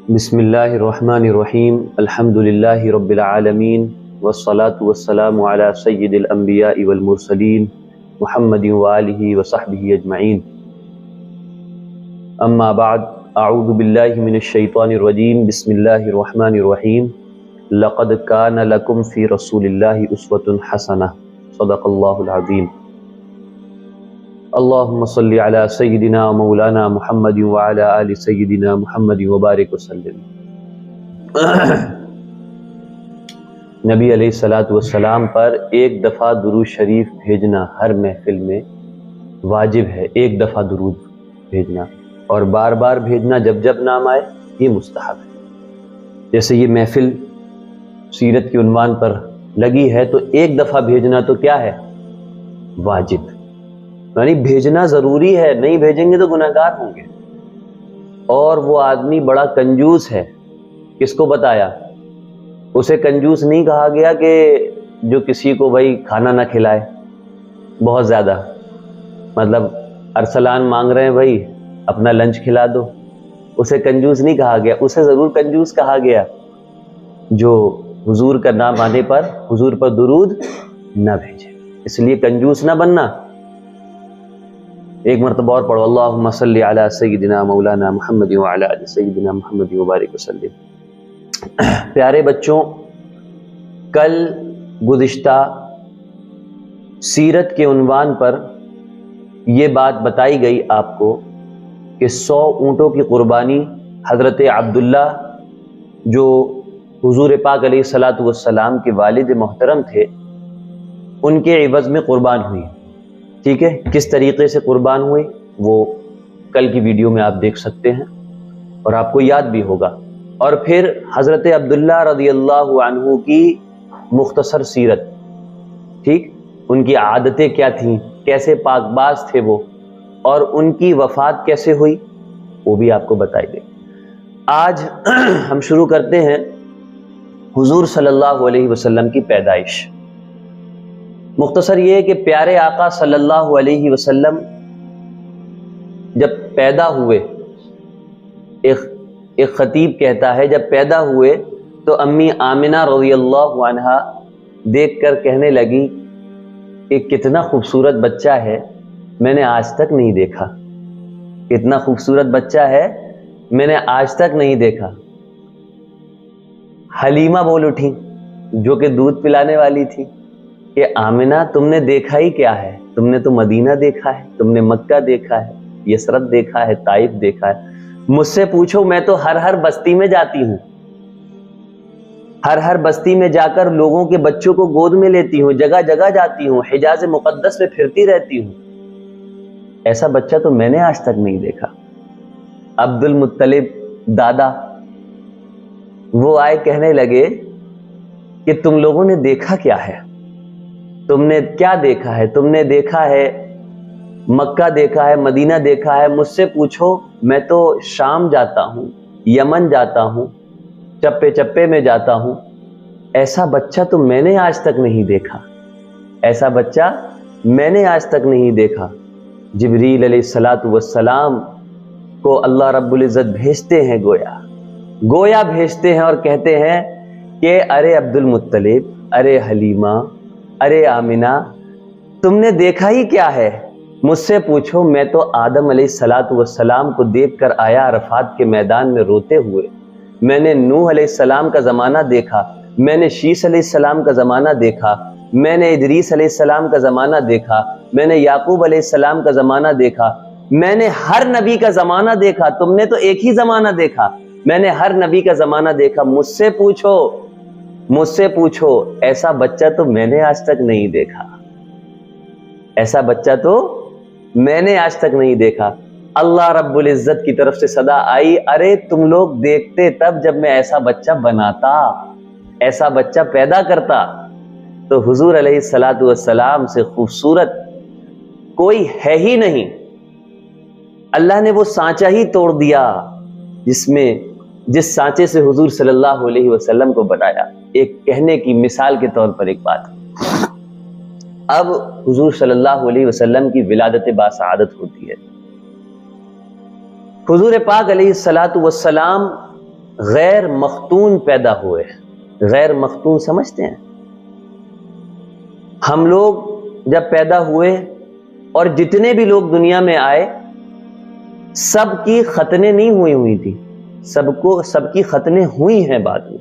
بسم اللہ الرحمن الرحیم الحمد للہ رب العالمین والصلاة والسلام علی سید الانبیاء والمرسلین محمد وآلہ وصحبہ اجمعین اما بعد اعوذ باللہ من الشیطان الرجیم بسم اللہ الرحمن الرحیم لقد کان لکم فی رسول اللہ اسوۃ حسنہ صدق اللہ العظیم اللہم صلی علی سیدنا مولانا محمد وعلی آل سیدنا محمد وبارک وسلم۔ نبی علیہ الصلوۃ والسلام پر ایک دفعہ درود شریف بھیجنا ہر محفل میں واجب ہے، ایک دفعہ درود بھیجنا، اور بار بار بھیجنا جب جب نام آئے یہ مستحب ہے۔ جیسے یہ محفل سیرت کے عنوان پر لگی ہے تو ایک دفعہ بھیجنا تو کیا ہے؟ واجب، یعنی بھیجنا ضروری ہے، نہیں بھیجیں گے تو گناہگار ہوں گے۔ اور وہ آدمی بڑا کنجوس ہے، کس کو بتایا؟ اسے کنجوس نہیں کہا گیا کہ جو کسی کو بھائی کھانا نہ کھلائے بہت زیادہ، مطلب ارسلان مانگ رہے ہیں بھائی اپنا لنچ کھلا دو، اسے کنجوس نہیں کہا گیا۔ اسے ضرور کنجوس کہا گیا جو حضور کا نام آنے پر حضور پر درود نہ بھیجے، اس لیے کنجوس نہ بننا۔ ایک مرتبہ اور پڑھو، اللہم صلی علی سیدنا مولانا محمد وعلی آل سیدنا محمد وبارک وسلم۔ پیارے بچوں، کل گزشتہ سیرت کے عنوان پر یہ بات بتائی گئی آپ کو کہ 100 اونٹوں کی قربانی حضرت عبداللہ جو حضور پاک علیہ الصلوۃ والسلام کے والد محترم تھے ان کے عوض میں قربان ہوئی، ٹھیک ہے؟ کس طریقے سے قربان ہوئی وہ کل کی ویڈیو میں آپ دیکھ سکتے ہیں اور آپ کو یاد بھی ہوگا۔ اور پھر حضرت عبداللہ رضی اللہ عنہ کی مختصر سیرت، ٹھیک، ان کی عادتیں کیا تھیں، کیسے پاک باز تھے وہ، اور ان کی وفات کیسے ہوئی وہ بھی آپ کو بتائی گئی۔ آج ہم شروع کرتے ہیں حضور صلی اللہ علیہ وسلم کی پیدائش۔ مختصر یہ ہے کہ پیارے آقا صلی اللہ علیہ وسلم جب پیدا ہوئے، ایک خطیب کہتا ہے جب پیدا ہوئے تو امی آمنہ رضی اللہ عنہا دیکھ کر کہنے لگی کہ کتنا خوبصورت بچہ ہے، میں نے آج تک نہیں دیکھا، کتنا خوبصورت بچہ ہے میں نے آج تک نہیں دیکھا۔ حلیمہ بول اٹھی جو کہ دودھ پلانے والی تھی کہ آمنہ تم نے دیکھا ہی کیا ہے، تم نے تو مدینہ دیکھا ہے، تم نے مکہ دیکھا ہے، یثرب دیکھا ہے، طائف دیکھا ہے، مجھ سے پوچھو میں تو ہر بستی میں جاتی ہوں، ہر بستی میں جا کر لوگوں کے بچوں کو گود میں لیتی ہوں، جگہ جگہ جاتی ہوں، حجاز مقدس میں پھرتی رہتی ہوں، ایسا بچہ تو میں نے آج تک نہیں دیکھا۔ عبد المطلب دادا وہ آئے کہنے لگے کہ تم لوگوں نے دیکھا کیا ہے، تم نے کیا دیکھا ہے؟ تم نے دیکھا ہے مکہ دیکھا ہے، مدینہ دیکھا ہے، مجھ سے پوچھو میں تو شام جاتا ہوں، یمن جاتا ہوں، چپے چپے میں جاتا ہوں، ایسا بچہ تو میں نے آج تک نہیں دیکھا، ایسا بچہ میں نے آج تک نہیں دیکھا۔ جبریل علیہ الصلوۃ والسلام کو اللہ رب العزت بھیجتے ہیں، گویا بھیجتے ہیں اور کہتے ہیں کہ ارے عبد المطلب، ارے حلیمہ، ارے آمنہ، تم نے دیکھا ہی کیا ہے؟ مجھ سے پوچھو میں تو آدم علیہ الصلوۃ والسلام کو دیکھ کر آیا عرفات کے میدان میں روتے ہوئے، میں نے نوح علیہ السلام کا زمانہ دیکھا، میں نے شیس علیہ السلام کا زمانہ دیکھا، میں نے ادریس علیہ السلام کا زمانہ دیکھا، میں نے یعقوب علیہ السلام کا زمانہ دیکھا، میں نے ہر نبی کا زمانہ دیکھا، تم نے تو ایک ہی زمانہ دیکھا، میں نے ہر نبی کا زمانہ دیکھا، مجھ سے پوچھو ایسا بچہ تو میں نے آج تک نہیں دیکھا، ایسا بچہ تو میں نے آج تک نہیں دیکھا۔ اللہ رب العزت کی طرف سے صدا آئی، ارے تم لوگ دیکھتے تب جب میں ایسا بچہ بناتا، ایسا بچہ پیدا کرتا۔ تو حضور علیہ الصلوۃ والسلام سے خوبصورت کوئی ہے ہی نہیں، اللہ نے وہ سانچہ ہی توڑ دیا جس سانچے سے حضور صلی اللہ علیہ وسلم کو بنایا۔ ایک کہنے کی مثال کے طور پر ایک بات، اب حضور صلی اللہ علیہ وسلم کی ولادت باسعادت ہوتی ہے، حضور پاک علیہ الصلوۃ والسلام غیر مختون پیدا ہوئے. غیر مختون سمجھتے ہیں؟ ہم لوگ جب پیدا ہوئے اور جتنے بھی لوگ دنیا میں آئے سب کی ختنیں نہیں ہوئی تھی، سب کی ختنیں ہوئی ہیں بعد میں.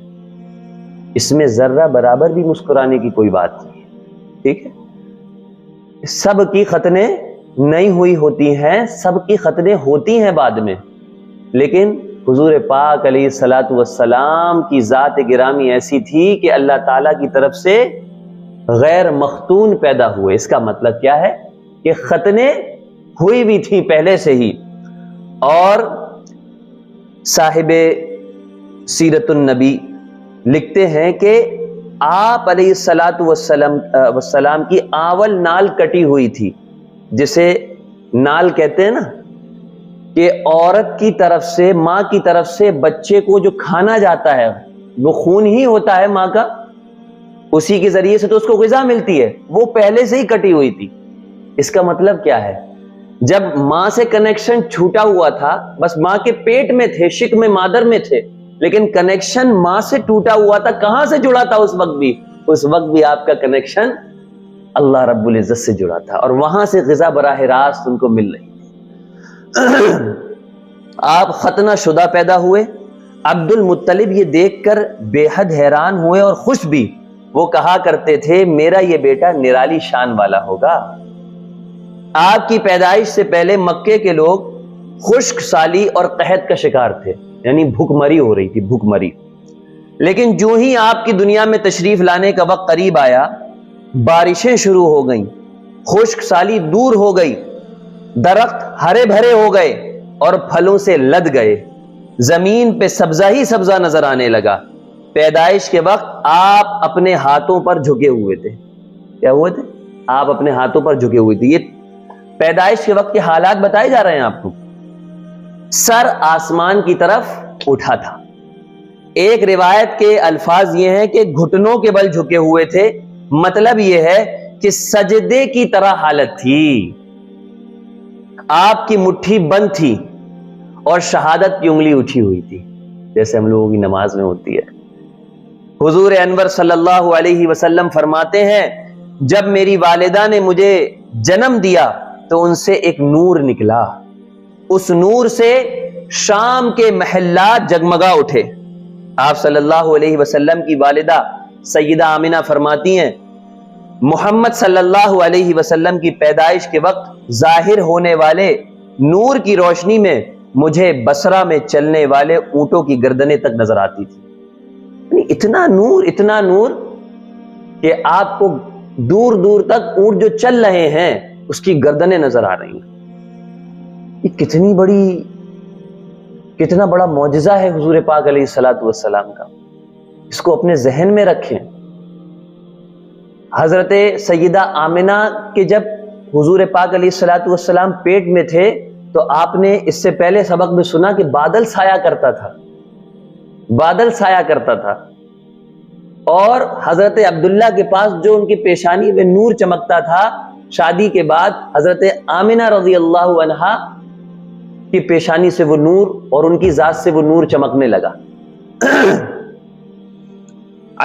اس میں ذرہ برابر بھی مسکرانے کی کوئی بات نہیں ہے. ٹھیک ہے، سب کی ختنیں نہیں ہوئی ہوتی ہیں، سب کی ختنیں ہوتی ہیں بعد میں. لیکن حضور پاک علیہ الصلاۃ والسلام کی ذات گرامی ایسی تھی کہ اللہ تعالیٰ کی طرف سے غیر مختون پیدا ہوئے. اس کا مطلب کیا ہے کہ ختنیں ہوئی بھی تھیں پہلے سے ہی. اور صاحب سیرت النبی لکھتے ہیں کہ آپ علیہ الصلاۃ والسلام کی آول نال کٹی ہوئی تھی، جسے نال کہتے ہیں نا، کہ عورت کی طرف سے، ماں کی طرف سے بچے کو جو کھانا جاتا ہے وہ خون ہی ہوتا ہے ماں کا، اسی کے ذریعے سے تو اس کو غذا ملتی ہے، وہ پہلے سے ہی کٹی ہوئی تھی. اس کا مطلب کیا ہے؟ جب ماں سے کنیکشن چھوٹا ہوا تھا، بس ماں کے پیٹ میں تھے، شکم مادر میں تھے، لیکن کنیکشن ماں سے ٹوٹا ہوا تھا. کہاں سے جڑا تھا اس وقت بھی آپ کا کنیکشن اللہ رب العزت سے جڑا تھا، اور وہاں سے غذا براہ راست ان کو مل رہی تھی. آپ ختنہ شدہ پیدا ہوئے. عبد المطلب یہ دیکھ کر بے حد حیران ہوئے اور خوش بھی. وہ کہا کرتے تھے میرا یہ بیٹا نرالی شان والا ہوگا. آپ کی پیدائش سے پہلے مکے کے لوگ خشک سالی اور قحط کا شکار تھے، یعنی بھوک مری ہو رہی تھی، بھوک مری. لیکن جو ہی آپ کی دنیا میں تشریف لانے کا وقت قریب آیا، بارشیں شروع ہو گئیں، خشک سالی دور ہو گئی، درخت ہرے بھرے ہو گئے اور پھلوں سے لد گئے، زمین پہ سبزہ ہی سبزہ نظر آنے لگا. پیدائش کے وقت آپ اپنے ہاتھوں پر جھکے ہوئے تھے. کیا ہوئے تھے؟ آپ اپنے ہاتھوں پر جھکے ہوئے تھے. یہ پیدائش کے وقت کے حالات بتائے جا رہے ہیں آپ کو. سر آسمان کی طرف اٹھا تھا. ایک روایت کے الفاظ یہ ہیں کہ گھٹنوں کے بل جھکے ہوئے تھے. مطلب یہ ہے کہ سجدے کی طرح حالت تھی. آپ کی مٹھی بند تھی اور شہادت کی انگلی اٹھی ہوئی تھی، جیسے ہم لوگوں کی نماز میں ہوتی ہے. حضور انور صلی اللہ علیہ وسلم فرماتے ہیں جب میری والدہ نے مجھے جنم دیا تو ان سے ایک نور نکلا. اس نور سے شام کے محلات جگمگا اٹھے. آپ صلی اللہ علیہ وسلم کی والدہ سیدہ آمنہ فرماتی ہیں محمد صلی اللہ علیہ وسلم کی پیدائش کے وقت ظاہر ہونے والے نور کی روشنی میں مجھے بصرہ میں چلنے والے اونٹوں کی گردنیں تک نظر آتی تھی. اتنا نور کہ آپ کو دور دور تک اونٹ جو چل رہے ہیں اس کی گردنیں نظر آ رہی ہیں. یہ کتنا بڑا معجزہ ہے حضور پاک علیہ الصلوۃ والسلام کا. اس کو اپنے ذہن میں رکھیں. حضرت سیدہ آمنہ کے جب حضور پاک علیہ الصلوۃ والسلام پیٹ میں تھے تو آپ نے اس سے پہلے سبق میں سنا کہ بادل سایہ کرتا تھا اور حضرت عبداللہ کے پاس جو ان کی پیشانی میں نور چمکتا تھا، شادی کے بعد حضرت آمنہ رضی اللہ عنہا کی پیشانی سے وہ نور اور ان کی ذات سے وہ نور چمکنے لگا.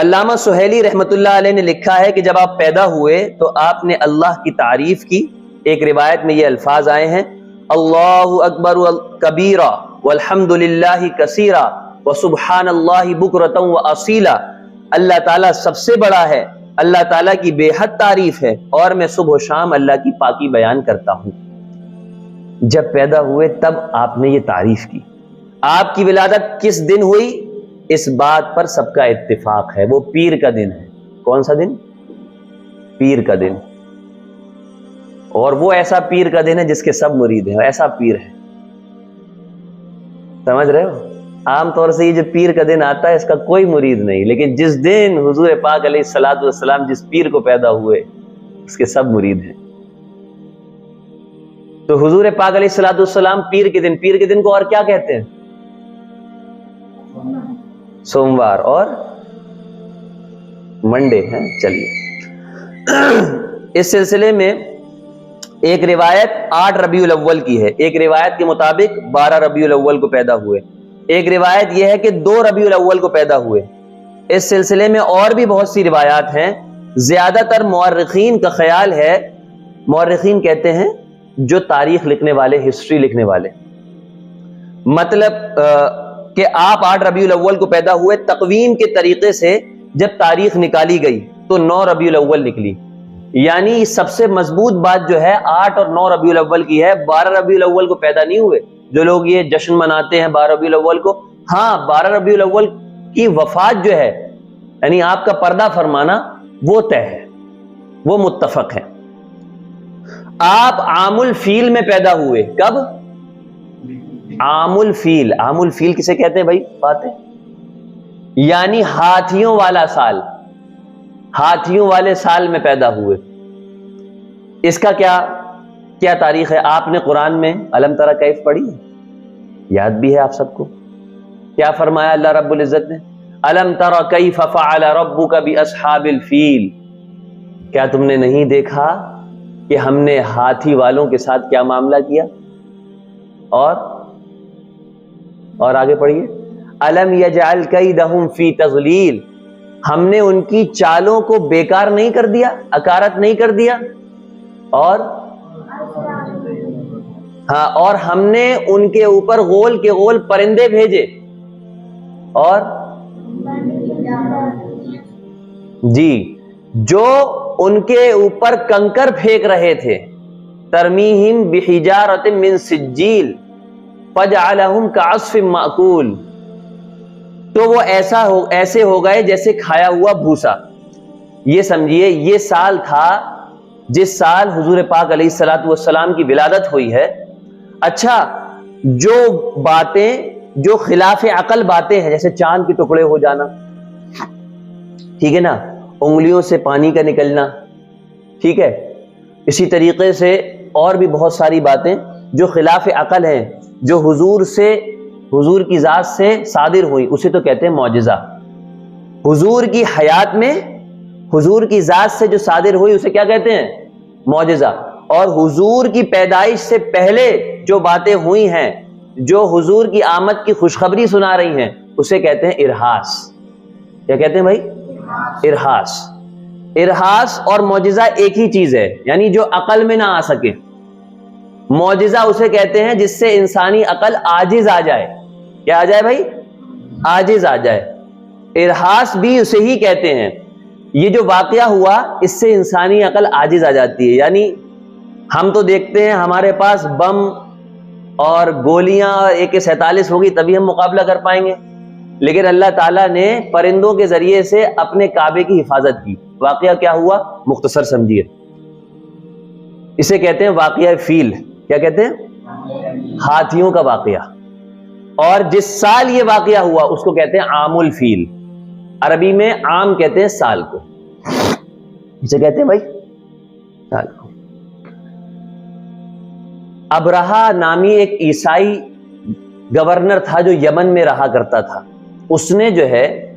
علامہ سہیلی رحمت اللہ علیہ نے لکھا ہے کہ جب آپ پیدا ہوئے تو آپ نے اللہ کی تعریف کی. ایک روایت میں یہ الفاظ آئے ہیں اللہ اکبر کبیرہ والحمد للہ کثیرہ وسبحان اللہ بکرۃ واصیلا. اللہ تعالیٰ سب سے بڑا ہے، اللہ تعالیٰ کی بے حد تعریف ہے اور میں صبح و شام اللہ کی پاکی بیان کرتا ہوں. جب پیدا ہوئے تب آپ نے یہ تعریف کی. آپ کی ولادت کس دن ہوئی اس بات پر سب کا اتفاق ہے، وہ پیر کا دن ہے. کون سا دن؟ پیر کا دن. اور وہ ایسا پیر کا دن ہے جس کے سب مرید ہیں، ایسا پیر ہے. سمجھ رہے ہو؟ عام طور سے یہ جو پیر کا دن آتا ہے اس کا کوئی مرید نہیں، لیکن جس دن حضور پاک علیہ الصلوۃ والسلام جس پیر کو پیدا ہوئے اس کے سب مرید ہیں. تو حضور پاک علیہ الصلوۃ والسلام پیر کے دن کو اور کیا کہتے ہیں؟ سوموار اور منڈے ہیں. چلیے اس سلسلے میں ایک روایت 8 ربیع الاول کی ہے، ایک روایت کے مطابق 12 ربیع الاول کو پیدا ہوئے، ایک روایت یہ ہے کہ 2 ربیع الاول کو پیدا ہوئے. اس سلسلے میں اور بھی بہت سی روایات ہیں. زیادہ تر مورخین کا خیال ہے، مورخین کہتے ہیں جو تاریخ لکھنے والے، ہسٹری لکھنے والے، مطلب کہ آپ 8 ربیع الاول کو پیدا ہوئے. تقویم کے طریقے سے جب تاریخ نکالی گئی تو 9 ربیع الاول نکلی. یعنی سب سے مضبوط بات جو ہے 8 اور 9 ربیع الاول کی ہے. 12 ربیع الاول کو پیدا نہیں ہوئے. جو لوگ یہ جشن مناتے ہیں 12 ربیع الاول کو، ہاں 12 ربیع الاول کی وفات جو ہے، یعنی آپ کا پردہ فرمانا، وہ طے ہے، وہ متفق ہے. آپ عام الفیل میں پیدا ہوئے. کب؟ عام الفیل. عام الفیل کسے کہتے ہیں بھائی؟ فاتح، یعنی ہاتھیوں والا سال، ہاتھیوں والے سال میں پیدا ہوئے. اس کا کیا تاریخ ہے؟ آپ نے قرآن میں الم تری کیف پڑھی ہے؟ یاد بھی ہے آپ سب کو. کیا فرمایا اللہ رب العزت نے؟ الم تری کیف فعل ربک باصحاب الفیل. کیا تم نے نہیں دیکھا کہ ہم نے ہاتھی والوں کے ساتھ کیا معاملہ کیا؟ اور آگے پڑھیے. الم یجعل کیدہم فی تضلیل. ہم نے ان کی چالوں کو بیکار نہیں کر دیا، اکارت نہیں کر دیا. اور ہم نے ان کے اوپر غول کے غول پرندے بھیجے. اور جی، جو ان کے اوپر کنکر پھینک رہے تھے، ترمیہم بحجارۃ من سجیل فجعلہم کعصف مأکول، تو وہ ایسے ہو گئے جیسے کھایا ہوا بھوسا. یہ سمجھیے یہ سال تھا جس سال حضور پاک علیہ الصلوۃ والسلام کی ولادت ہوئی ہے. اچھا، جو باتیں جو خلاف عقل باتیں ہیں، جیسے چاند کے ٹکڑے ہو جانا، ٹھیک ہے نا، انگلیوں سے پانی کا نکلنا، ٹھیک ہے، اسی طریقے سے اور بھی بہت ساری باتیں جو خلاف عقل ہیں، جو حضور کی ذات سے صادر ہوئی، اسے تو کہتے ہیں معجزہ. حضور کی حیات میں حضور کی ذات سے جو صادر ہوئی اسے کیا کہتے ہیں؟ معجزہ. اور حضور کی پیدائش سے پہلے جو باتیں ہوئی ہیں، جو حضور کی آمد کی خوشخبری سنا رہی ہیں، اسے کہتے ہیں ارہاس. کیا کہتے ہیں بھائی؟ ارہاس. ارہاس اور معجزہ ایک ہی چیز ہے، یعنی جو عقل میں نہ آ سکے. معجزہ اسے کہتے ہیں جس سے انسانی عقل عاجز آ جائے. کیا آ جائے بھائی؟ عاجز آ جائے. ارہاس بھی اسے ہی کہتے ہیں. یہ جو واقعہ ہوا اس سے انسانی عقل عاجز آ جاتی ہے. یعنی ہم تو دیکھتے ہیں ہمارے پاس بم اور گولیاں اور AK-47 ہوگی تبھی ہم مقابلہ کر پائیں گے، لیکن اللہ تعالیٰ نے پرندوں کے ذریعے سے اپنے کعبے کی حفاظت کی. واقعہ کیا ہوا؟ مختصر سمجھیے. اسے کہتے ہیں واقعہ فیل. کیا کہتے ہیں؟ ہاتھیوں کا واقعہ. اور جس سال یہ واقعہ ہوا اس کو کہتے ہیں عام الفیل. عربی میں عام کہتے ہیں سال کو. اسے کہتے ہیں بھائی سال کو. ابرہہ نامی ایک عیسائی گورنر تھا جو یمن میں رہا کرتا تھا. اس نے جو ہے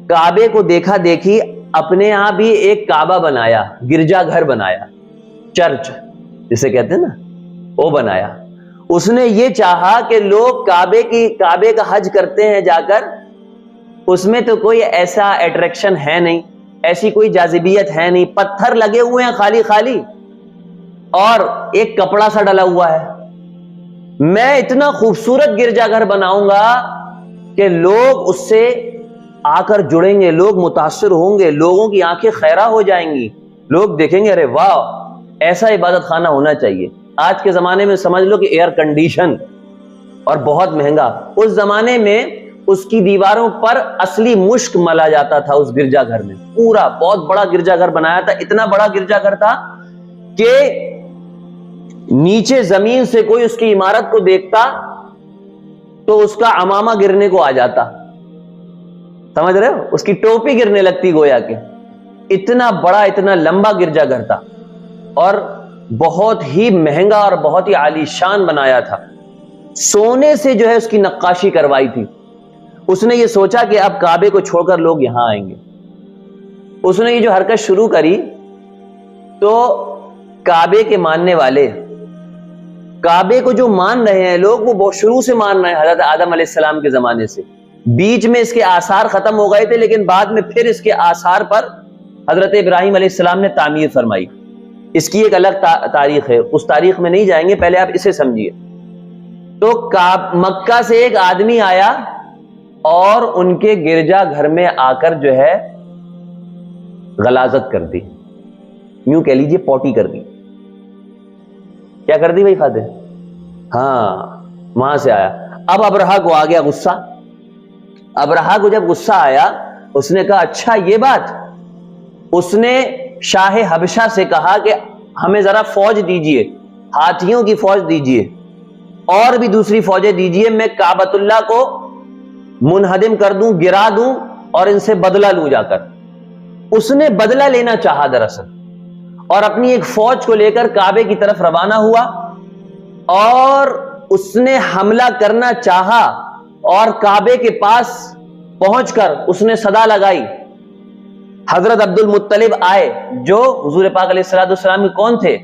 کعبے کو دیکھا دیکھی اپنے ہاں بھی ایک کعبہ بنایا، گرجا گھر بنایا، چرچ جسے کہتے ہیں نا، وہ بنایا. اس نے یہ چاہا کہ لوگ کعبے کا حج کرتے ہیں جا کر، اس میں تو کوئی ایسا اٹریکشن ہے نہیں، ایسی کوئی جاذبیت ہے نہیں، پتھر لگے ہوئے ہیں خالی خالی اور ایک کپڑا سا ڈلا ہوا ہے. میں اتنا خوبصورت گرجا گھر بناؤں گا کہ لوگ اس سے آ کر جڑیں گے، لوگ متاثر ہوں گے، لوگوں کی آنکھیں خیرہ ہو جائیں گی، لوگ دیکھیں گے ارے واہ ایسا عبادت خانہ ہونا چاہیے. آج کے زمانے میں سمجھ لو کہ ایئر کنڈیشن اور بہت مہنگا. اس زمانے میں اس کی دیواروں پر اصلی مشک ملا جاتا تھا. اس گرجا گھر میں پورا بہت بڑا گرجا گھر بنایا تھا. اتنا بڑا گرجا گھر تھا کہ نیچے زمین سے کوئی اس کی عمارت کو دیکھتا تو اس کا عمامہ گرنے کو آ جاتا. سمجھ رہے ہو؟ اس کی ٹوپی گرنے لگتی گویا کہ. اتنا بڑا اتنا لمبا گرجا گھر تھا اور بہت ہی مہنگا اور بہت ہی عالی شان بنایا تھا. سونے سے جو ہے اس کی نقاشی کروائی تھی. اس نے یہ سوچا کہ اب کعبے کو چھوڑ کر لوگ یہاں آئیں گے. اس نے یہ جو حرکت شروع کری تو کعبے کے ماننے والے، کعبے کو جو مان رہے ہیں لوگ وہ بہت شروع سے مان رہے ہیں حضرت آدم علیہ السلام کے زمانے سے. بیچ میں اس کے آثار ختم ہو گئے تھے لیکن بعد میں پھر اس کے آثار پر حضرت ابراہیم علیہ السلام نے تعمیر فرمائی. اس کی ایک الگ تاریخ ہے, اس تاریخ میں نہیں جائیں گے, پہلے آپ اسے سمجھیے. تو مکہ سے ایک آدمی آیا اور ان کے گرجا گھر میں آ کر جو ہے غلاظت کر دی, یوں کہہ لیجیے پوٹی کر دی. کیا کر دی بھائی خادم؟ ہاں, وہاں سے آیا. اب ابرہہ کو آ گیا غصہ. ابرہہ کو جب غصہ آیا اس نے کہا اچھا یہ بات. اس نے شاہ حبشہ سے کہا کہ ہمیں ذرا فوج دیجئے, ہاتھیوں کی فوج دیجئے اور بھی دوسری فوجیں دیجئے, میں کعبۃ اللہ کو منہدم کر دوں, گرا دوں اور ان سے بدلہ لوں جا کر. اس نے بدلہ لینا چاہا دراصل, اور اپنی ایک فوج کو لے کر کعبے کی طرف روانہ ہوا اور اس نے حملہ کرنا چاہا, اور کعبے کے پاس پہنچ کر اس نے صدا لگائی. حضرت عبد المطلب آئے جو حضور پاک علیہ الصلوۃ والسلام کے کون تھے؟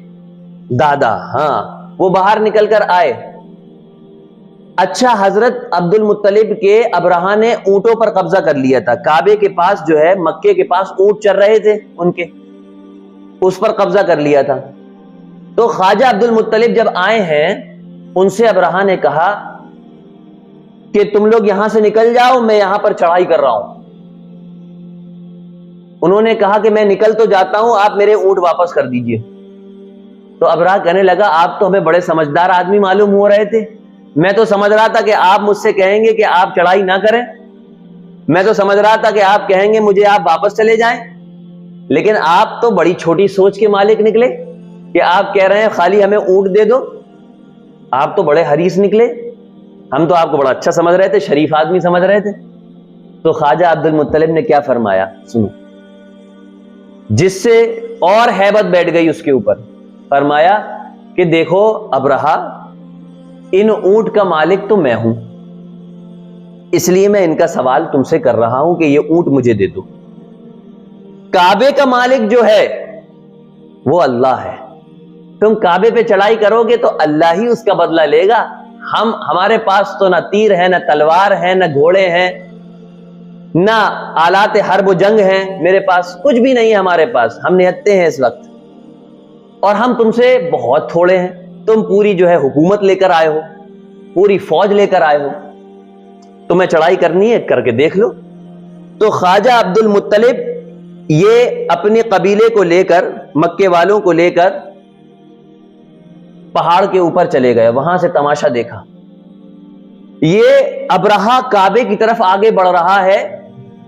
دادا. ہاں, وہ باہر نکل کر آئے. اچھا, حضرت عبد المطلب کے ابرہہ نے اونٹوں پر قبضہ کر لیا تھا. کعبے کے پاس جو ہے مکے کے پاس اونٹ چر رہے تھے ان کے, اس پر قبضہ کر لیا تھا. تو خواجہ عبد المطلب جب آئے ہیں ان سے ابرہہ نے کہا کہ تم لوگ یہاں سے نکل جاؤ, میں یہاں پر چڑھائی کر رہا ہوں. انہوں نے کہا کہ میں نکل تو جاتا ہوں, آپ میرے اونٹ واپس کر دیجئے. تو ابرہہ کہنے لگا آپ تو ہمیں بڑے سمجھدار آدمی معلوم ہو رہے تھے, میں تو سمجھ رہا تھا کہ آپ مجھ سے کہیں گے کہ آپ چڑھائی نہ کریں, میں تو سمجھ رہا تھا کہ آپ کہیں گے مجھے آپ واپس چلے جائیں, لیکن آپ تو بڑی چھوٹی سوچ کے مالک نکلے کہ آپ کہہ رہے ہیں خالی ہمیں اونٹ دے دو. آپ تو بڑے حریص نکلے, ہم تو آپ کو بڑا اچھا سمجھ رہے تھے, شریف آدمی سمجھ رہے تھے. تو خواجہ عبد المطلب نے کیا فرمایا سنو, جس سے اور ہیبت بیٹھ گئی اس کے اوپر. فرمایا کہ دیکھو ابرہہ, ان اونٹ کا مالک تو میں ہوں, اس لیے میں ان کا سوال تم سے کر رہا ہوں کہ یہ اونٹ مجھے دے دو. کعبے کا مالک جو ہے وہ اللہ ہے, تم کعبے پہ چڑھائی کرو گے تو اللہ ہی اس کا بدلہ لے گا. ہمارے پاس تو نہ تیر ہے, نہ تلوار ہے, نہ گھوڑے ہیں, نہ آلات حرب و جنگ ہیں, میرے پاس کچھ بھی نہیں ہے. ہمارے پاس ہم نہتے ہیں اس وقت, اور ہم تم سے بہت تھوڑے ہیں. تم پوری جو ہے حکومت لے کر آئے ہو, پوری فوج لے کر آئے ہو, تمہیں چڑھائی کرنی ہے کر کے دیکھ لو. تو خواجہ عبد المطلب یہ اپنے قبیلے کو لے کر, مکے والوں کو لے کر پہاڑ کے اوپر چلے گئے, وہاں سے تماشا دیکھا. یہ ابرہہ کعبے کی طرف آگے بڑھ رہا ہے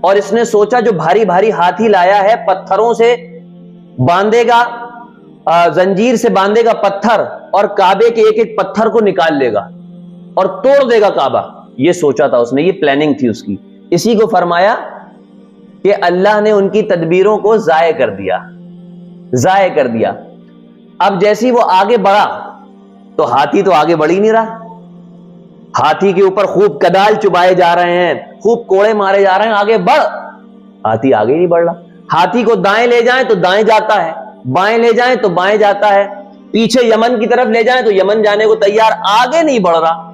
اور اس نے سوچا جو بھاری بھاری ہاتھی لایا ہے پتھروں سے باندھے گا, زنجیر سے باندھے گا پتھر, اور کعبے کے ایک ایک پتھر کو نکال لے گا اور توڑ دے گا کعبہ. یہ سوچا تھا اس نے, یہ پلاننگ تھی اس کی. اسی کو فرمایا کہ اللہ نے ان کی تدبیروں کو ضائع کر دیا, ضائع کر دیا. اب جیسی وہ آگے بڑھا تو ہاتھی تو آگے بڑھ ہی نہیں رہا. ہاتھی کے اوپر خوب کدال چبائے جا رہے ہیں, خوب کوڑے مارے جا رہے ہیں, آگے بڑھ. ہاتھی آگے نہیں بڑھ رہا. ہاتھی کو دائیں لے جائیں تو دائیں جاتا ہے, بائیں لے جائیں تو بائیں جاتا ہے, پیچھے یمن کی طرف لے جائیں تو یمن جانے کو تیار, آگے نہیں بڑھ رہا.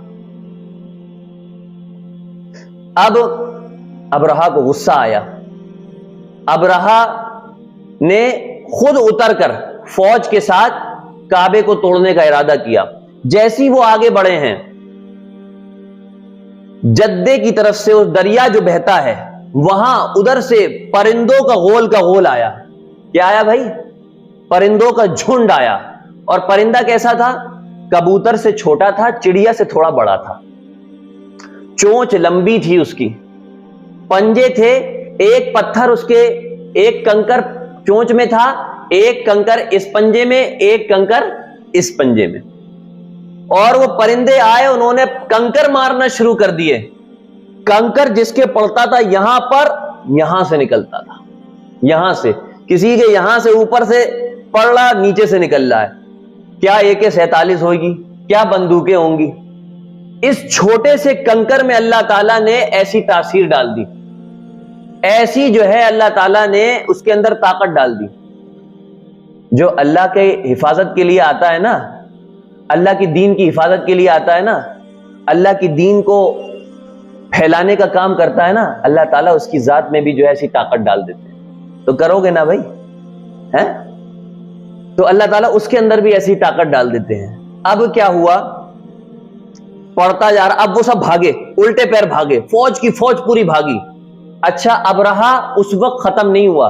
اب ابرہہ کو غصہ آیا. ابرہہ نے خود اتر کر فوج کے ساتھ کعبے کو توڑنے کا ارادہ کیا. جیسی وہ آگے بڑھے ہیں, جدے کی طرف سے اس دریا جو بہتا ہے وہاں ادھر سے پرندوں کا غول آیا. کیا آیا بھائی؟ پرندوں کا جھنڈ آیا. اور پرندہ کیسا تھا؟ کبوتر سے چھوٹا تھا, چڑیا سے تھوڑا بڑا تھا, چونچ لمبی تھی اس کی, پنجے تھے, ایک پتھر اس کے, ایک کنکر چونچ میں تھا, ایک کنکر اس پنجے میں, ایک کنکر اس پنجے میں. اور وہ پرندے آئے, انہوں نے کنکر مارنا شروع کر دیے. کنکر جس کے پڑتا تھا یہاں پر, یہاں سے نکلتا تھا, یہاں سے, کسی کے یہاں سے اوپر سے پڑ رہا, نیچے سے نکل رہا ہے. کیا AK-47 ہوگی, کیا بندوقیں ہوں گی. اس چھوٹے سے کنکر میں اللہ تعالیٰ نے ایسی تاثیر ڈال دی, ایسی جو ہے اللہ تعالیٰ نے اس کے اندر طاقت ڈال دی. جو اللہ کے حفاظت کے لیے آتا ہے نا, اللہ کی دین کی حفاظت کے لیے آتا ہے نا, اللہ کی دین کو پھیلانے کا کام کرتا ہے نا, اللہ تعالیٰ اس کی ذات میں بھی جو ہے ایسی طاقت ڈال دیتے ہیں. تو کرو گے نا بھائی, ہیں؟ تو اللہ تعالیٰ اس کے اندر بھی ایسی طاقت ڈال دیتے ہیں. اب کیا ہوا, پڑھتا جا رہا, اب وہ سب بھاگے, الٹے پیر بھاگے, فوج کی فوج پوری بھاگی. اچھا ابرہہ اس وقت ختم نہیں ہوا.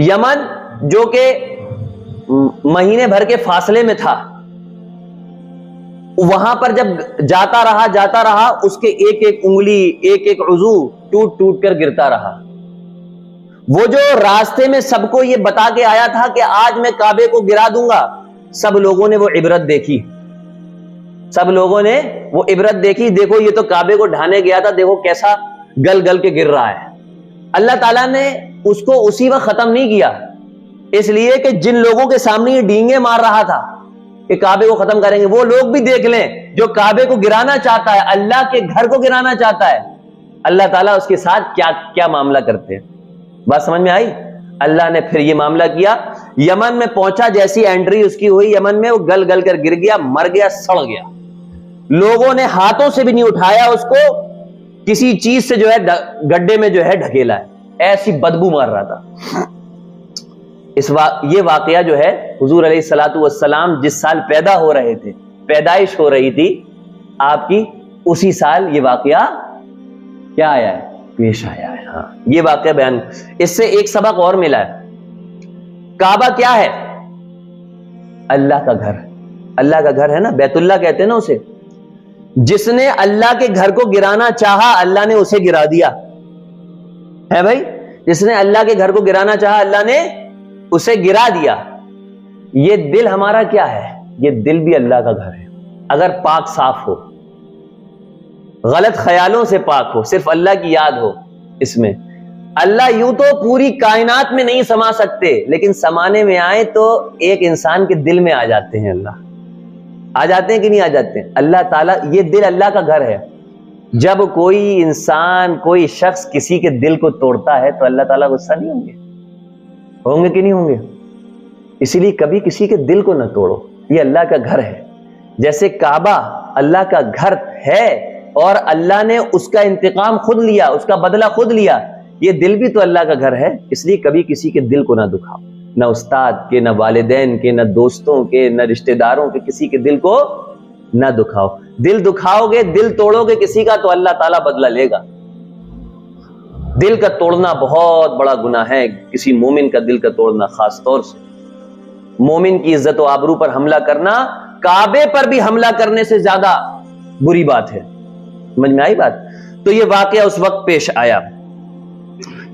یمن جو کہ مہینے بھر کے فاصلے میں تھا, وہاں پر جب جاتا رہا اس کے ایک ایک انگلی, ایک ایک عضو ٹوٹ ٹوٹ کر گرتا رہا. وہ جو راستے میں سب کو یہ بتا کے آیا تھا کہ آج میں کعبے کو گرا دوں گا, سب لوگوں نے وہ عبرت دیکھی, سب لوگوں نے وہ عبرت دیکھی. دیکھو یہ تو کعبے کو ڈھانے گیا تھا, دیکھو کیسا گل گل کے گر رہا ہے. اللہ تعالیٰ نے اس کو اسی وقت ختم نہیں کیا, اس لیے کہ جن لوگوں کے سامنے یہ ڈینگے مار رہا تھا کہ کعبے کو ختم کریں گے, وہ لوگ بھی دیکھ لیں جو کعبے کو گرانا چاہتا ہے, اللہ کے گھر کو گرانا چاہتا ہے, اللہ تعالیٰ اس کے ساتھ کیا کیا معاملہ کرتے ہیں. بات سمجھ میں آئی؟ اللہ نے پھر یہ معاملہ کیا. یمن میں پہنچا, جیسی اینٹری اس کی ہوئی یمن میں, وہ گل گل کر گر گیا, مر گیا, سڑ گیا. لوگوں نے ہاتھوں سے بھی نہیں اٹھایا اس کو, کسی چیز سے جو ہے گڈھے میں جو ہے ڈھکیلا ہے, ایسی بدبو مار رہا تھا. یہ واقعہ جو ہے حضور علیہ الصلوۃ والسلام جس سال پیدا ہو رہے تھے, پیدائش ہو رہی تھی آپ کی, اسی سال یہ واقعہ کیا آیا ہے, پیش آیا ہے. ہاں یہ واقعہ بیان, اس سے ایک سبق اور ملا ہے. کعبہ کیا ہے؟ اللہ کا گھر. اللہ کا گھر ہے نا, بیت اللہ کہتے ہیں نا اسے. جس نے اللہ کے گھر کو گرانا چاہا اللہ نے اسے گرا دیا ہے بھائی. جس نے اللہ کے گھر کو گرانا چاہا اللہ نے اسے گرا دیا. یہ دل ہمارا کیا ہے؟ یہ دل بھی اللہ کا گھر ہے. اگر پاک صاف ہو, غلط خیالوں سے پاک ہو, صرف اللہ کی یاد ہو اس میں. اللہ یوں تو پوری کائنات میں نہیں سما سکتے, لیکن سمانے میں آئے تو ایک انسان کے دل میں آ جاتے ہیں. اللہ آ جاتے ہیں کہ نہیں آ جاتے ہیں؟ اللہ تعالیٰ, یہ دل اللہ کا گھر ہے. جب کوئی انسان, کوئی شخص کسی کے دل کو توڑتا ہے تو اللہ تعالیٰ غصہ نہیں ہوں گے؟ ہوں گے کہ نہیں ہوں گے؟ اسی لیے کبھی کسی کے دل کو نہ توڑو, یہ اللہ کا گھر ہے. جیسے کعبہ اللہ کا گھر ہے اور اللہ نے اس کا انتقام خود لیا, اس کا بدلہ خود لیا, یہ دل بھی تو اللہ کا گھر ہے. اس لیے کبھی کسی کے دل کو نہ دکھاؤ, نہ استاد کے, نہ والدین کے, نہ دوستوں کے, نہ رشتہ داروں کے, کسی کے دل کو نہ دکھاؤ. دل دکھاؤ گے, دل توڑو گے کسی کا, تو اللہ تعالیٰ بدلہ لے گا. دل کا توڑنا بہت بڑا گناہ ہے, کسی مومن کا دل کا توڑنا خاص طور سے. مومن کی عزت و آبرو پر حملہ کرنا کعبے پر بھی حملہ کرنے سے زیادہ بری بات ہے. سمجھ میں آئی بات؟ تو یہ واقعہ اس وقت پیش آیا.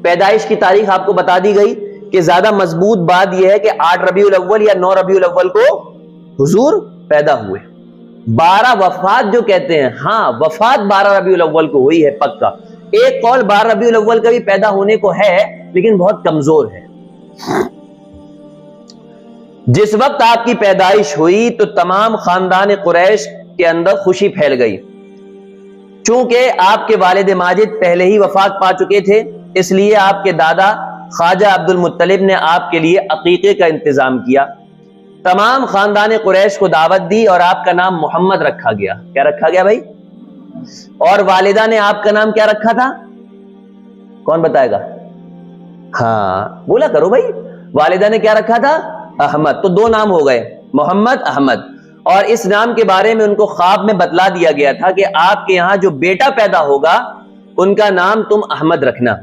پیدائش کی تاریخ آپ کو بتا دی گئی کہ زیادہ مضبوط بات یہ ہے کہ 8 ربیع الاول یا 9 ربیع الاول کو حضور پیدا ہوئے. 12 وفات جو کہتے ہیں, ہاں وفات 12 ربیع الاول کو ہوئی ہے پکا. ایک قول 12 ربیع الاول کا بھی پیدا ہونے کو ہے, لیکن بہت کمزور ہے. جس وقت آپ کی پیدائش ہوئی تو تمام خاندان قریش کے اندر خوشی پھیل گئی. چونکہ آپ کے والد ماجد پہلے ہی وفات پا چکے تھے, اس لیے آپ کے دادا خواجہ عبد المطلب نے آپ کے لیے عقیقے کا انتظام کیا. تمام خاندان قریش کو دعوت دی اور آپ کا نام محمد رکھا گیا. کیا رکھا گیا بھائی؟ اور والدہ نے آپ کا نام کیا رکھا تھا؟ کون بتائے گا؟ ہاں بولا کرو بھائی. والدہ نے کیا رکھا تھا؟ احمد. تو 2 نام ہو گئے, محمد, احمد. اور اس نام کے بارے میں ان کو خواب میں بتلا دیا گیا تھا کہ آپ کے یہاں جو بیٹا پیدا ہوگا ان کا نام تم احمد رکھنا.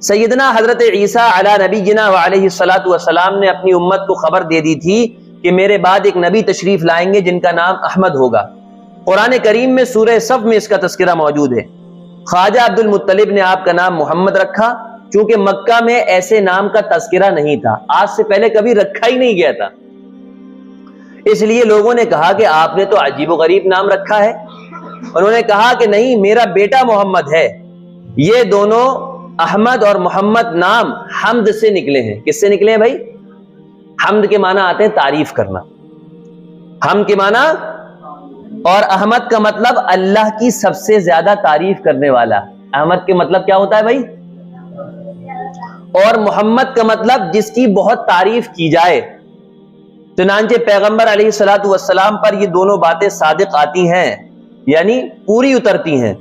سیدنا حضرت عیسیٰ علی نبینا وعلیہ الصلوۃ والسلام نے اپنی امت کو خبر دے دی تھی کہ میرے بعد ایک نبی تشریف لائیں گے جن کا نام احمد ہوگا. قرآن کریم میں سورہ صف میں اس کا تذکرہ موجود ہے. خواجہ عبد المطلب نے آپ کا نام محمد رکھا چونکہ مکہ میں ایسے نام کا تذکرہ نہیں تھا, آج سے پہلے کبھی رکھا ہی نہیں گیا تھا. اس لیے لوگوں نے کہا کہ آپ نے تو عجیب و غریب نام رکھا ہے. انہوں نے کہا کہ نہیں, میرا بیٹا محمد ہے. یہ دونوں احمد اور محمد نام حمد سے نکلے ہیں. کس سے نکلے ہیں بھائی؟ حمد کے معنی آتے ہیں تعریف کرنا, حمد کے معنی, اور احمد کا مطلب اللہ کی سب سے زیادہ تعریف کرنے والا. احمد کے مطلب کیا ہوتا ہے بھائی؟ اور محمد کا مطلب جس کی بہت تعریف کی جائے. چنانچہ پیغمبر علیہ الصلوۃ والسلام پر یہ دونوں باتیں صادق آتی ہیں، یعنی پوری اترتی ہیں۔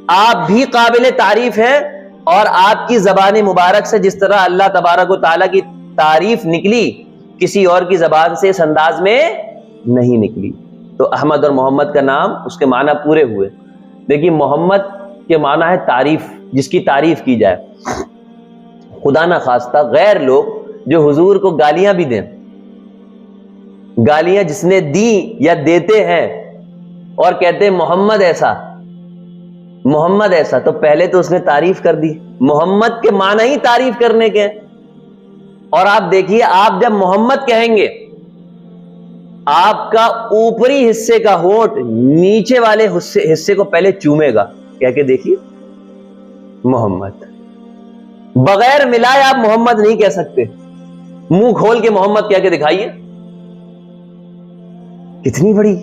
آپ بھی قابل تعریف ہیں، اور آپ کی زبان مبارک سے جس طرح اللہ تبارک و تعالیٰ کی تعریف نکلی، کسی اور کی زبان سے اس انداز میں نہیں نکلی۔ تو احمد اور محمد کا نام، اس کے معنی پورے ہوئے۔ دیکھیے محمد کے معنی ہے تعریف، جس کی تعریف کی جائے۔ خدا نہ خواستہ غیر لوگ جو حضور کو گالیاں بھی دیں، گالیاں جس نے دی یا دیتے ہیں اور کہتے ہیں محمد ایسا محمد ایسا، تو پہلے تو اس نے تعریف کر دی۔ محمد کے معنی ہی تعریف کرنے کے ہیں۔ اور آپ دیکھیے، آپ جب محمد کہیں گے، آپ کا اوپری حصے کا ہونٹ نیچے والے حصے کو پہلے چومے گا، کہہ کے دیکھیے محمد۔ بغیر ملائے آپ محمد نہیں کہہ سکتے، منہ کھول کے محمد کہہ کے دکھائیے۔ کتنی بڑی،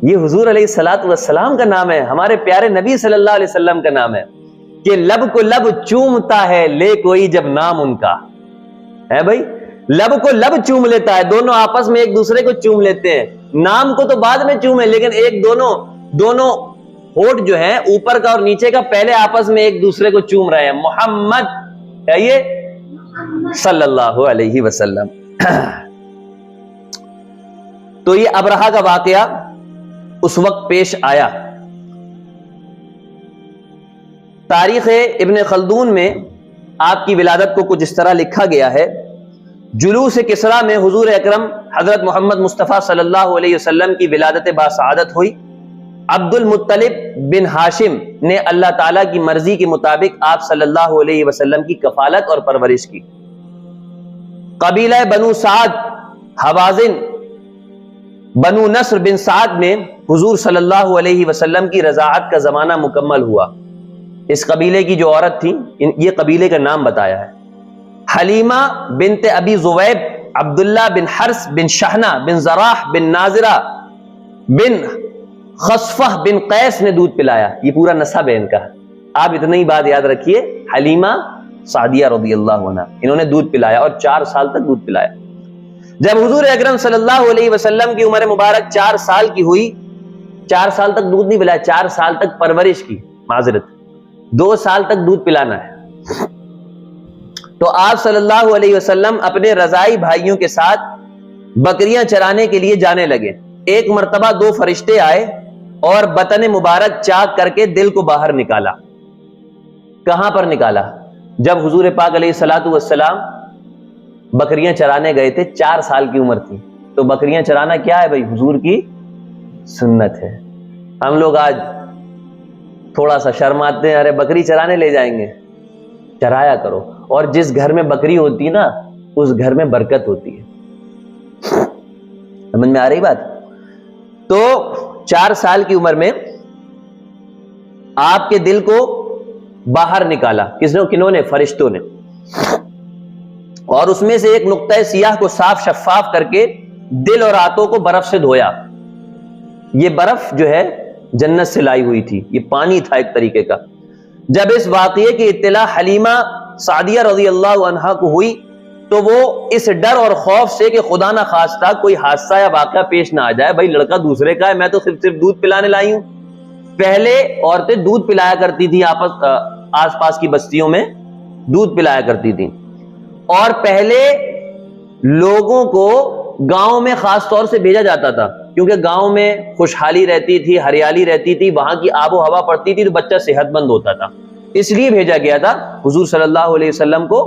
یہ حضور علیہ الصلوۃ والسلام کا نام ہے، ہمارے پیارے نبی صلی اللہ علیہ وسلم کا نام ہے کہ لب کو لب چومتا ہے لے کوئی جب نام ان کا ہے۔ بھائی لب کو لب چوم لیتا ہے، دونوں آپس میں ایک دوسرے کو چوم لیتے ہیں، نام کو تو بعد میں چومے، لیکن ایک دونوں ہونٹ جو ہیں اوپر کا اور نیچے کا پہلے آپس میں ایک دوسرے کو چوم رہے ہیں۔ محمد کہیے صلی اللہ علیہ وسلم۔ تو یہ ابرہہ کا واقعہ اس وقت پیش آیا۔ تاریخ ابن خلدون میں آپ کی ولادت کو کچھ اس طرح لکھا گیا ہے: جلوس کسریٰ میں حضور اکرم حضرت محمد مصطفیٰ صلی اللہ علیہ وسلم کی ولادت باسعادت ہوئی۔ عبد المطلب بن ہاشم نے اللہ تعالیٰ کی مرضی کے مطابق آپ صلی اللہ علیہ وسلم کی کفالت اور پرورش کی۔ قبیلہ بنو سعد حوازن بنو نصر بن سعد میں حضور صلی اللہ علیہ وسلم کی رضاعت کا زمانہ مکمل ہوا۔ اس قبیلے کی جو عورت تھی، یہ قبیلے کا نام بتایا ہے، حلیمہ بنت ابی زویب، عبداللہ بن حرس بن شہنہ بن زراح بن ناظرہ بن خصفہ بن قیس نے دودھ پلایا۔ یہ پورا نسب ہے ان کا، آپ اتنا ہی بات یاد رکھیے، حلیمہ سعدیہ رضی اللہ عنہ، انہوں نے دودھ پلایا اور 4 سال تک دودھ پلایا۔ جب حضور اکرم صلی اللہ علیہ وسلم کی عمر مبارک 4 سال کی ہوئی، 4 سال تک دودھ نہیں پلایا، 4 سال تک پرورش کی، معذرت 2 سال تک دودھ پلانا ہے۔ تو آپ صلی اللہ علیہ وسلم اپنے رضائی بھائیوں کے ساتھ بکریاں چرانے کے لیے جانے لگے۔ ایک مرتبہ 2 فرشتے آئے اور بطن مبارک چاک کر کے دل کو باہر نکالا۔ کہاں پر نکالا؟ جب حضور پاک علیہ الصلوۃ والسلام بکریاں چرانے گئے تھے، 4 سال کی عمر تھی۔ تو بکریاں چرانا کیا ہے بھائی؟ حضور کی سنت ہے۔ ہم لوگ آج تھوڑا سا شرماتے ہیں، ارے بکری چرانے لے جائیں گے، چرایا کرو۔ اور جس گھر میں بکری ہوتی ہے نا، اس گھر میں برکت ہوتی ہے۔ سمجھ میں آ رہی بات؟ تو 4 سال کی عمر میں آپ کے دل کو باہر نکالا، کنہوں نے؟ فرشتوں نے۔ اور اس میں سے ایک نقطہ سیاہ کو صاف شفاف کر کے دل اور ہاتھوں کو برف سے دھویا۔ یہ برف جو ہے جنت سے لائی ہوئی تھی، یہ پانی تھا ایک طریقے کا۔ جب اس واقعے کی اطلاع حلیمہ سعدیہ رضی اللہ عنہا کو ہوئی تو وہ اس ڈر اور خوف سے کہ خدا نہ خواستہ کوئی حادثہ یا واقعہ پیش نہ آ جائے، بھائی لڑکا دوسرے کا ہے، میں تو صرف دودھ پلانے لائی ہوں۔ پہلے عورتیں دودھ پلایا کرتی تھیں، آس پاس کی بستیوں میں دودھ پلایا کرتی تھیں، اور پہلے لوگوں کو گاؤں میں خاص طور سے بھیجا جاتا تھا، کیونکہ گاؤں میں خوشحالی رہتی تھی، ہریالی رہتی تھی، وہاں کی آب و ہوا پڑتی تھی تو بچہ صحت مند ہوتا تھا، اس لیے بھیجا گیا تھا حضور صلی اللہ علیہ وسلم کو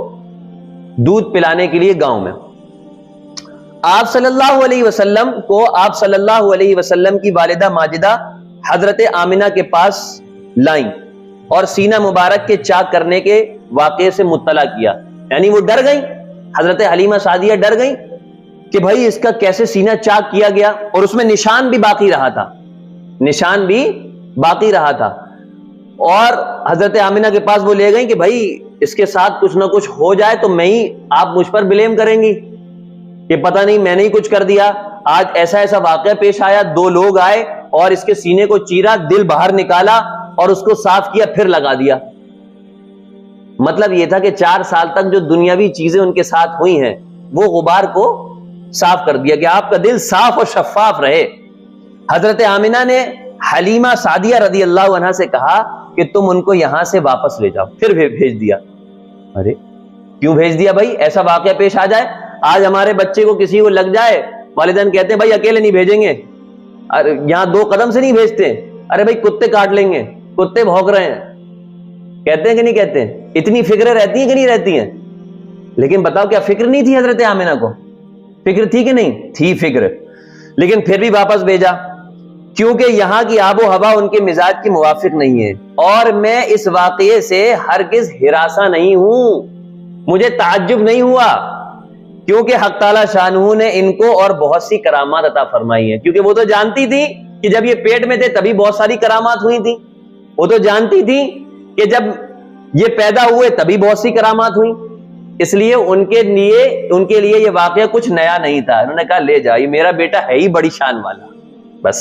دودھ پلانے کے لیے گاؤں میں۔ آپ صلی اللہ علیہ وسلم کو آپ صلی اللہ علیہ وسلم کی والدہ ماجدہ حضرت آمنہ کے پاس لائیں اور سینہ مبارک کے چاک کرنے کے واقعے سے مطلع کیا، یعنی وہ ڈر گئیں، حضرت حلیمہ سعدیہ ڈر گئیں کہ بھائی اس کا کیسے سینہ چاک کیا گیا، اور اس میں نشان بھی باقی رہا تھا، نشان بھی باقی رہا تھا۔ اور حضرت آمنہ کے پاس وہ لے گئیں کہ بھائی اس کے ساتھ کچھ نہ کچھ ہو جائے تو آپ مجھ پر بلیم کریں گی کہ پتہ نہیں میں نے ہی کچھ کر دیا، آج ایسا ایسا واقعہ پیش آیا، 2 لوگ آئے اور اس کے سینے کو چیرا، دل باہر نکالا اور اس کو صاف کیا، پھر لگا دیا۔ مطلب یہ تھا کہ 4 سال تک جو دنیاوی چیزیں ان کے ساتھ ہوئی ہیں وہ غبار کو صاف کر دیا کہ آپ کا دل صاف اور شفاف رہے۔ حضرت آمنہ نے حلیمہ سعدیہ رضی اللہ عنہا سے کہا کہ تم ان کو یہاں سے واپس لے جاؤ، پھر بھیج دیا۔ ارے کیوں بھیج دیا بھائی؟ ایسا واقعہ پیش آ جائے، آج ہمارے بچے کو کسی کو لگ جائے، والدین کہتے ہیں بھائی اکیلے نہیں بھیجیں گے، یہاں 2 قدم سے نہیں بھیجتے، ارے بھائی کتے کاٹ لیں گے، کتے بھونک رہے ہیں، کہتے ہیں کہ نہیں کہتے ہیں؟ اتنی فکریں رہتی ہیں کہ نہیں رہتی ہیں؟ لیکن بتاؤ کیا فکر نہیں تھی حضرت آمنہ کو؟ فکر تھی کہ نہیں تھی؟ فکر، لیکن پھر بھی واپس بھیجا، کیونکہ یہاں کی آب و ہوا ان کے مزاج کے موافق نہیں ہے۔ اور میں اس واقعے سے ہرگز ہراساں نہیں ہوں، مجھے تعجب نہیں ہوا، کیونکہ حق تعالی شانہ نے ان کو اور بہت سی کرامات عطا فرمائی ہیں، کیونکہ وہ تو جانتی تھی کہ جب یہ پیٹ میں تھے تبھی بہت ساری کرامات ہوئی تھی، وہ تو جانتی تھی کہ جب یہ پیدا ہوئے تبھی بہت سی کرامات ہوئی، اس لیے ان کے لیے یہ واقعہ کچھ نیا نہیں تھا۔ انہوں نے کہا لے جا، یہ میرا بیٹا ہے ہی بڑی شان والا، بس